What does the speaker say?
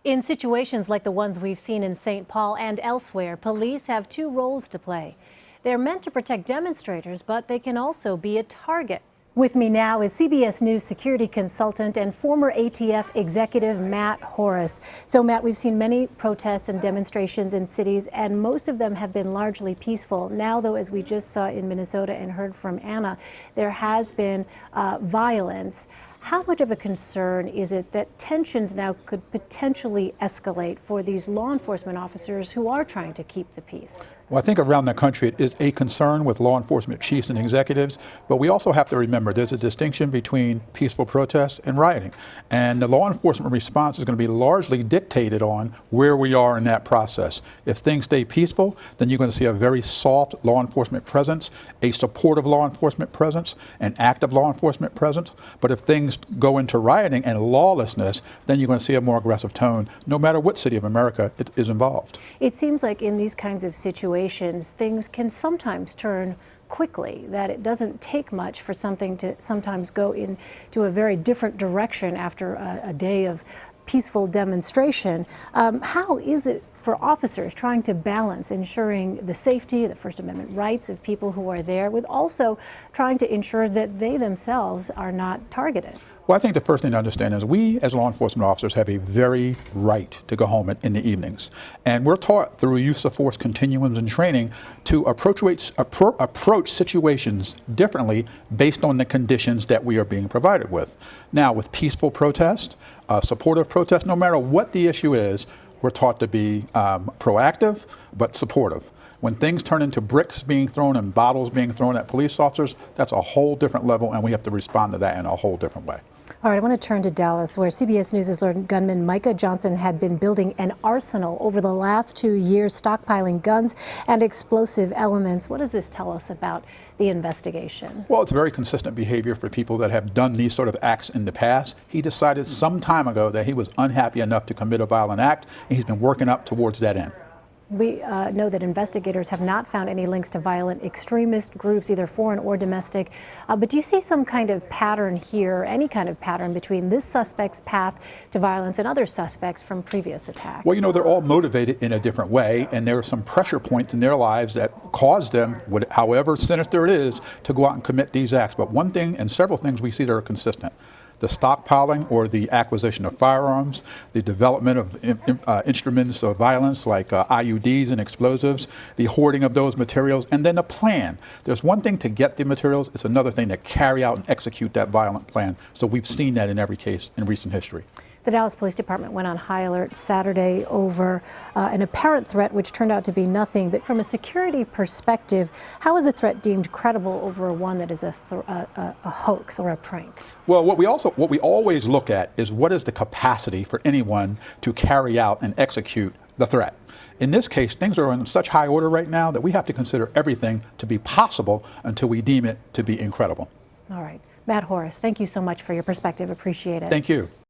In situations like the ones we've seen in St. Paul and elsewhere, police have two roles to play. They're meant to protect demonstrators, but they can also be a target. With me now is CBS News security consultant and former ATF executive Matt Horace. So, Matt, we've seen many protests and demonstrations in cities, and most of them have been largely peaceful. Now, though, as we just saw in Minnesota and heard from Anna, there has been violence. How much of a concern is it that tensions now could potentially escalate for these law enforcement officers who are trying to keep the peace? Well, I think around the country it is a concern with law enforcement chiefs and executives, but we also have to remember there's a distinction between peaceful protest and rioting. And the law enforcement response is going to be largely dictated on where we are in that process. If things stay peaceful, then you're going to see a very soft law enforcement presence, a supportive law enforcement presence, an active law enforcement presence. But if things go into rioting and lawlessness, then you're going to see a more aggressive tone, no matter what city of America it is involved. It seems like in these kinds of situations, things can sometimes turn quickly, that it doesn't take much for something to sometimes go into a very different direction after a day of peaceful demonstration. How is it for officers trying to balance ensuring the safety, the First Amendment rights of people who are there, with also trying to ensure that they themselves are not targeted? Well, I think the first thing to understand is we as law enforcement officers have a very right to go home in the evenings. And we're taught through use of force continuums and training to approach situations differently based on the conditions that we are being provided with. Now, with peaceful protest, supportive protest, no matter what the issue is, we're taught to be proactive but supportive. When things turn into bricks being thrown and bottles being thrown at police officers, that's a whole different level, and we have to respond to that in a whole different way. All right, I want to turn to Dallas, where CBS News' learned gunman Micah Johnson had been building an arsenal over the last 2 years, stockpiling guns and explosive elements. What does this tell us about the investigation? Well, it's very consistent behavior for people that have done these sort of acts in the past. He decided some time ago that he was unhappy enough to commit a violent act, and he's been working up towards that end. We know that investigators have not found any links to violent extremist groups, either foreign or domestic. But do you see some kind of pattern here, any kind of pattern between this suspect's path to violence and other suspects from previous attacks? Well, you know, they're all motivated in a different way, and there are some pressure points in their lives that cause them, however sinister it is, to go out and commit these acts. But one thing and several things we see that are consistent: the stockpiling or the acquisition of firearms, the development of instruments of violence like IUDs and explosives, the hoarding of those materials, and then a plan. There's one thing to get the materials, it's another thing to carry out and execute that violent plan. So we've seen that in every case in recent history. The Dallas Police Department went on high alert Saturday over an apparent threat which turned out to be nothing. But from a security perspective, how is a threat deemed credible over one that is a hoax or a prank? Well, what we always look at is what is the capacity for anyone to carry out and execute the threat. In this case, things are in such high order right now that we have to consider everything to be possible until we deem it to be incredible. All right. Matt Horace, thank you so much for your perspective. Appreciate it. Thank you.